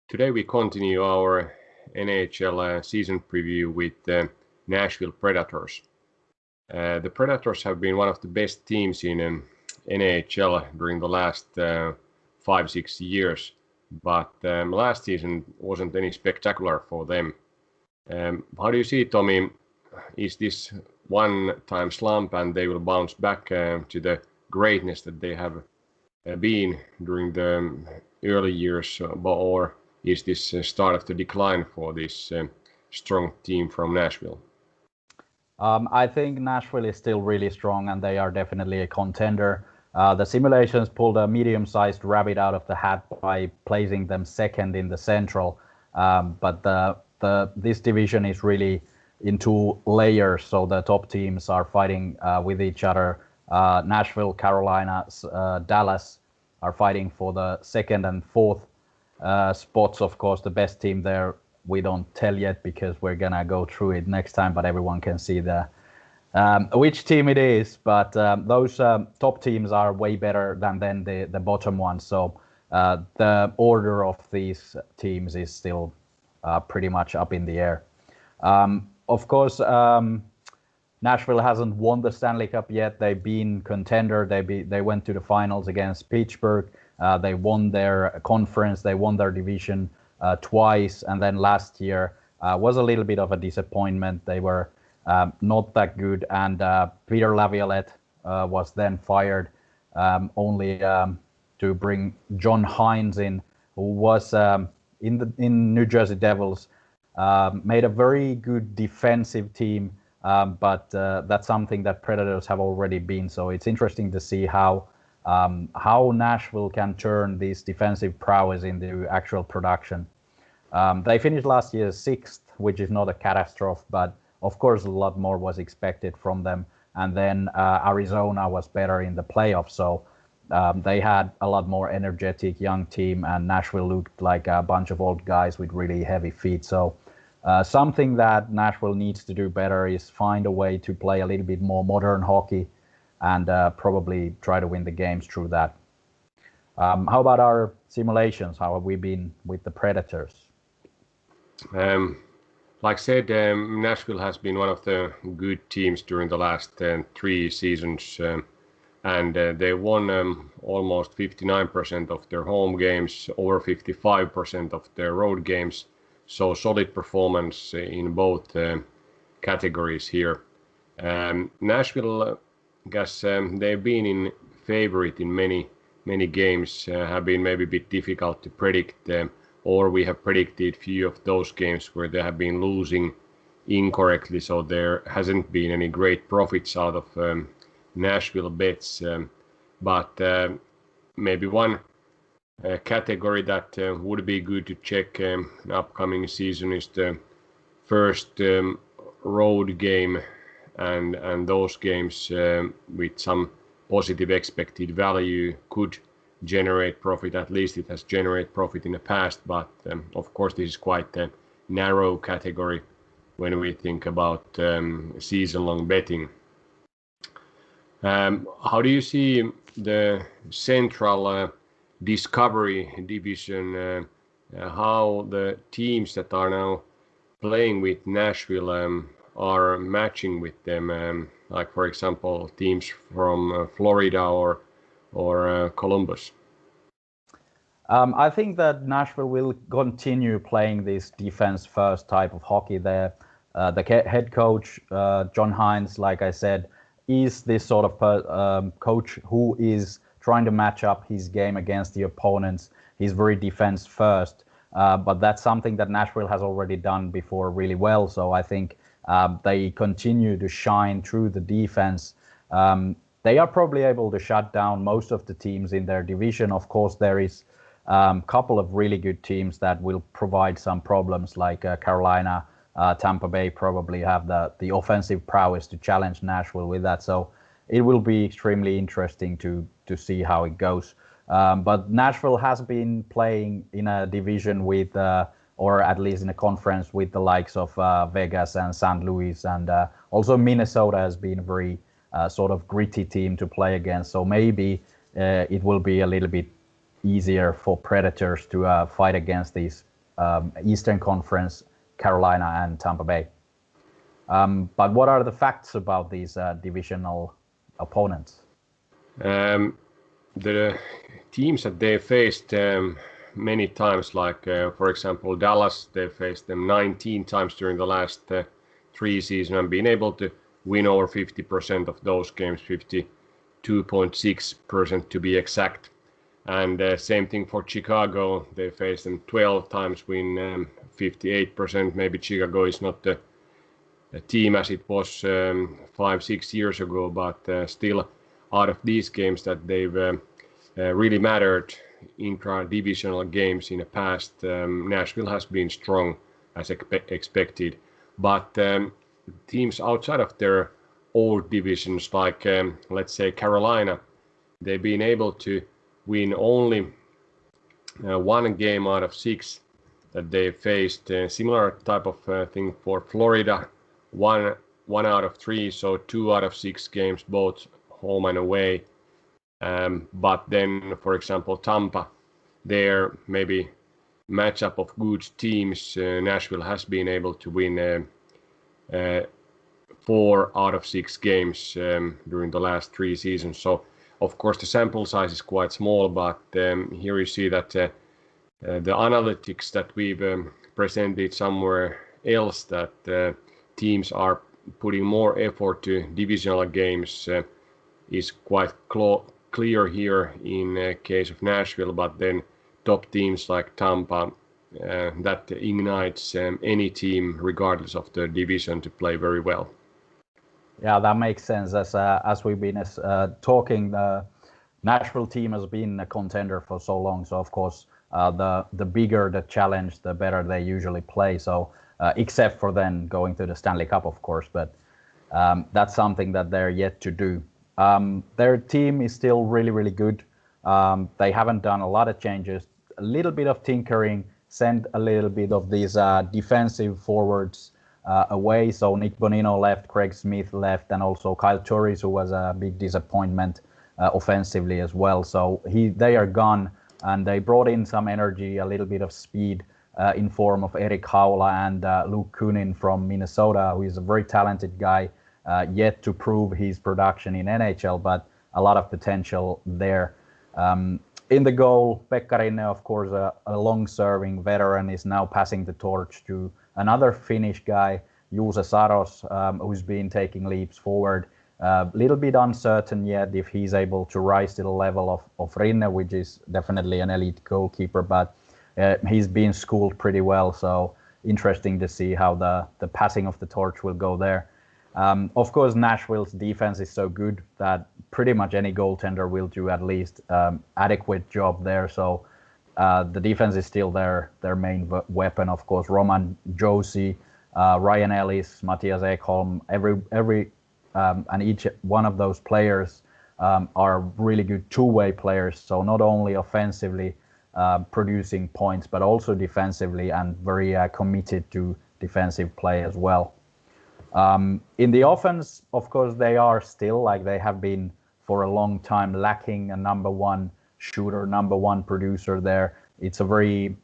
Today we continue our NHL season preview with the Nashville Predators. The Predators have been one of the best teams in NHL during the last 5-6 years, but last season wasn't any spectacular for them. How do you see, Tommy? Is this one-time slump and they will bounce back to the greatness that they have been during the early years, or is this start of the decline for this strong team from Nashville? I think Nashville is still really strong and they are definitely a contender. The simulations pulled a medium-sized rabbit out of the hat by placing them second in the Central, but this division is really in two layers, so the top teams are fighting with each other. Nashville, Carolina, Dallas are fighting for the second and fourth spots. Of course, the best team there we don't tell yet because we're gonna go through it next time, but everyone can see which team it is. But those top teams are way better than the bottom ones. So the order of these teams is still pretty much up in the air. Of course, Nashville hasn't won the Stanley Cup yet. They've been contender. They went to the finals against Pittsburgh. They won their conference. They won their division twice, and then last year was a little bit of a disappointment. They were not that good, and Peter Laviolette was then fired, only to bring John Hines in, who was in New Jersey Devils, made a very good defensive team, but that's something that Predators have already been. So it's interesting to see how Nashville can turn this defensive prowess into actual production. They finished last year sixth, which is not a catastrophe, but of course a lot more was expected from them. And then Arizona was better in the playoffs, so they had a lot more energetic young team, and Nashville looked like a bunch of old guys with really heavy feet. So something that Nashville needs to do better is find a way to play a little bit more modern hockey and probably try to win the games through that. How about our simulations? How have we been with the Predators? Like I said, Nashville has been one of the good teams during the last 3 seasons, and they won almost 59% of their home games, over 55% of their road games. So solid performance in both categories here. Nashville, I guess they've been in favorite in many games, have been maybe a bit difficult to predict, or we have predicted few of those games where they have been losing incorrectly, so there hasn't been any great profits out of Nashville bets. But maybe one category that would be good to check in upcoming season is the first road game, and those games with some positive expected value could generate profit. At least it has generated profit in the past, but of course this is quite a narrow category when we think about season-long betting. How do you see the Central Discovery Division, how the teams that are now playing with Nashville are matching with them, like for example teams from Florida or Columbus? I think that Nashville will continue playing this defense-first type of hockey. The head coach, John Hines, like I said, is this sort of coach who is trying to match up his game against the opponents. He's very defense-first, but that's something that Nashville has already done before really well. So I think they continue to shine through the defense. They are probably able to shut down most of the teams in their division. Of course, there is a couple of really good teams that will provide some problems, like Carolina, Tampa Bay probably have the offensive prowess to challenge Nashville with that. So it will be extremely interesting to see how it goes. But Nashville has been playing in a division with, or at least in a conference with the likes of Vegas and St. Louis, and also Minnesota has been a very sort of gritty team to play against. So maybe it will be a little bit easier for Predators to fight against these Eastern Conference, Carolina and Tampa Bay. But what are the facts about these divisional opponents? The teams that they faced many times, like for example Dallas, they faced them 19 times during the last 3 seasons and been able to win over 50% of those games, 52.6% to be exact. And same thing for Chicago, they faced them 12 times, win 58%. Maybe Chicago is not the team as it was 5-6 years ago, but still out of these games that they've really mattered intra-divisional games in the past, Nashville has been strong as expected. But teams outside of their old divisions, like let's say Carolina, they've been able to win only 1 game out of 6 that they faced. Similar type of thing for Florida, one out of 3, so 2 out of 6 games, both home and away. But then, for example, Tampa, their maybe matchup of good teams, Nashville has been able to win 4 out of 6 games during the last 3 seasons. So, of course, the sample size is quite small, but here you see that the analytics that we've presented somewhere else, that teams are putting more effort to divisional games, is quite clear here in case of Nashville, but then top teams like Tampa, that ignites any team regardless of the division to play very well. Yeah, that makes sense. As we've been talking, the Nashville team has been a contender for so long. So of course, the bigger the challenge, the better they usually play. So except for then going to the Stanley Cup, of course, but that's something that they're yet to do. Their team is still really, really good. They haven't done a lot of changes, a little bit of tinkering, sent a little bit of these defensive forwards away. So Nick Bonino left, Craig Smith left, and also Kyle Turris, who was a big disappointment offensively as well. So they are gone, and they brought in some energy, a little bit of speed in form of Erik Haula and Luke Kunin from Minnesota, who is a very talented guy, yet to prove his production in NHL, but a lot of potential there. In the goal, Pekka Rinne, of course, a long-serving veteran, is now passing the torch to another Finnish guy, Juuse Saros, who's been taking leaps forward. A little bit uncertain yet if he's able to rise to the level of Rinne, which is definitely an elite goalkeeper, but he's been schooled pretty well, so interesting to see how the passing of the torch will go there. Of course, Nashville's defense is so good that pretty much any goaltender will do at least adequate job there. So the defense is still their main weapon. Of course, Roman Josi, Ryan Ellis, Matthias Ekholm, every and each one of those players are really good two-way players. So not only offensively producing points, but also defensively and very committed to defensive play as well. In the offense, of course, they are still, like they have been for a long time, lacking a number one shooter, number one producer there. It's a very,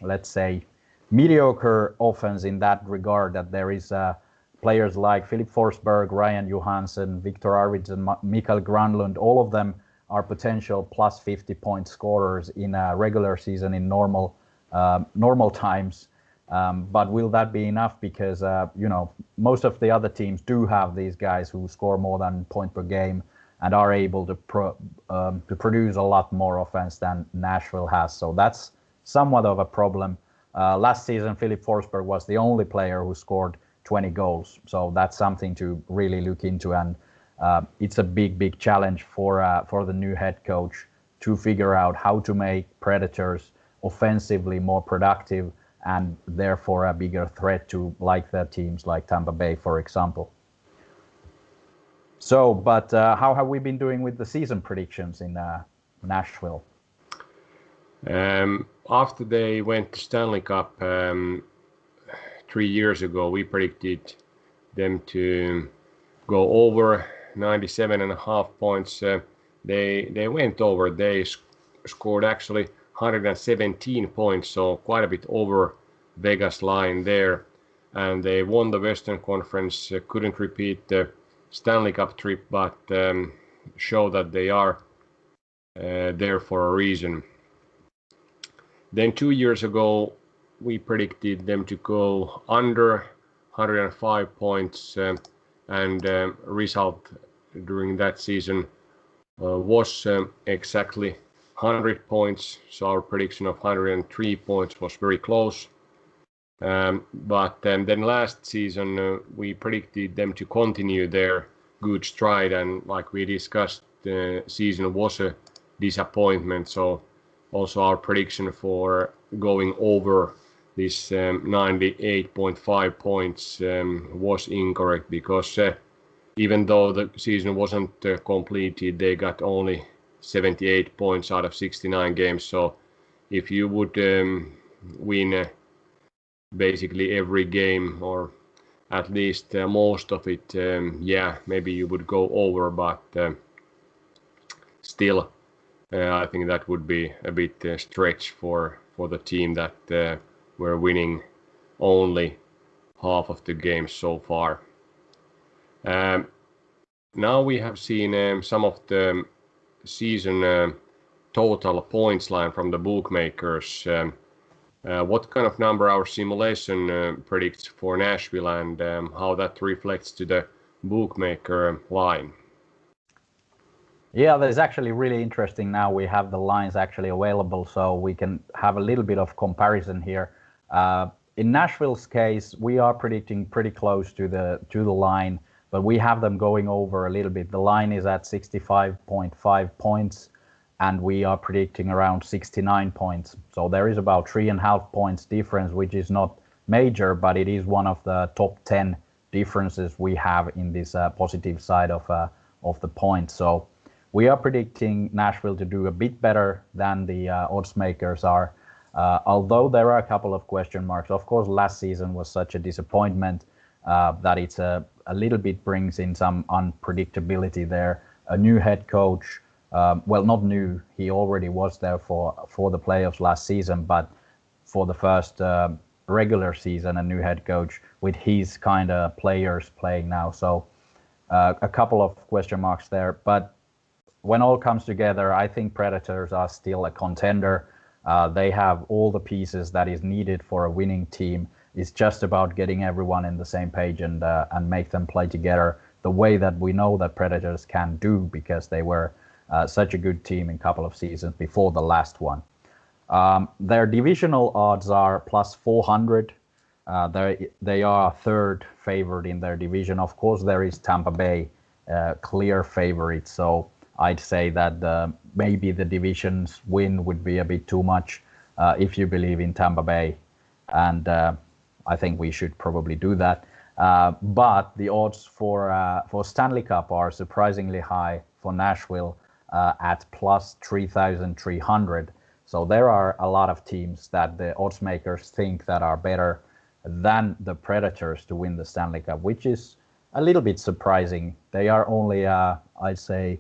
let's say, mediocre offense in that regard, that there is players like Philip Forsberg, Ryan Johansson, Victor Arvidsson, Mikael Granlund, all of them are potential plus 50-point scorers in a regular season in normal times. But will that be enough? Because most of the other teams do have these guys who score more than point per game and are able to produce a lot more offense than Nashville has. So that's somewhat of a problem. Last season, Philip Forsberg was the only player who scored 20 goals. So that's something to really look into, and it's a big challenge for the new head coach to figure out how to make Predators offensively more productive and therefore a bigger threat to like the teams like Tampa Bay, for example. So, but how have we been doing with the season predictions in Nashville? After they went to Stanley Cup 3 years ago, we predicted them to go over 97.5 points. They went over. They scored actually 117 points, so quite a bit over Vegas line there. And they won the Western Conference, couldn't repeat the Stanley Cup trip, but show that they are there for a reason. Then 2 years ago, we predicted them to go under 105 points, and result during that season was exactly 100 points. So our prediction of 103 points was very close. But then last season we predicted them to continue their good stride, and like we discussed, the season was a disappointment. So also our prediction for going over this 98.5 points was incorrect, because even though the season wasn't completed, they got only 78 points out of 69 games. So if you would win basically every game, or at least most of it, maybe you would go over, but still I think that would be a bit stretch for the team that were winning only half of the games so far. Now we have seen some of the season total points line from the bookmakers. What kind of number our simulation predicts for Nashville, and how that reflects to the bookmaker line? Yeah, that's actually really interesting. Now we have the lines actually available, so we can have a little bit of comparison here. In Nashville's case, we are predicting pretty close to the line, but we have them going over a little bit. The line is at 65.5 points, and we are predicting around 69 points. So there is about 3.5 points difference, which is not major, but it is one of the top 10 differences we have in this positive side of the points. So we are predicting Nashville to do a bit better than the odds makers are, although there are a couple of question marks. Of course, last season was such a disappointment that it's a little bit brings in some unpredictability there. A new head coach, well, not new, he already was there for the playoffs last season, but for the first regular season, a new head coach with his kind of players playing now. So a couple of question marks there, but when all comes together, I think Predators are still a contender. They have all the pieces that is needed for a winning team. It's just about getting everyone in the same page and make them play together the way that we know that Predators can do, because they were such a good team in a couple of seasons before the last one. Their divisional odds are plus 400. They are third favorite in their division. Of course, there is Tampa Bay, clear favorite. So I'd say that maybe the division's win would be a bit too much if you believe in Tampa Bay, and I think we should probably do that. But the odds for Stanley Cup are surprisingly high for Nashville at plus 3,300. So there are a lot of teams that the odds makers think that are better than the Predators to win the Stanley Cup, which is a little bit surprising. They are only, I'd say,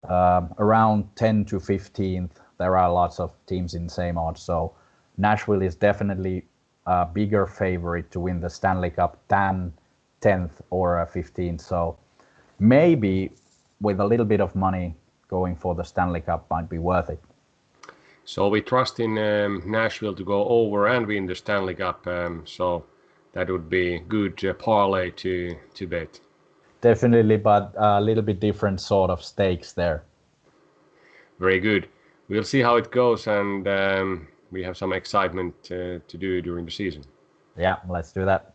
around 10 to 15th. There are lots of teams in the same odds. So Nashville is definitely a bigger favorite to win the Stanley Cup than 10th or 15th. So maybe with a little bit of money, going for the Stanley Cup might be worth it. So we trust in Nashville to go over and win the Stanley Cup. So that would be good parlay to bet. Definitely, but a little bit different sort of stakes there. Very good. We'll see how it goes, and we have some excitement to do during the season. Yeah, let's do that.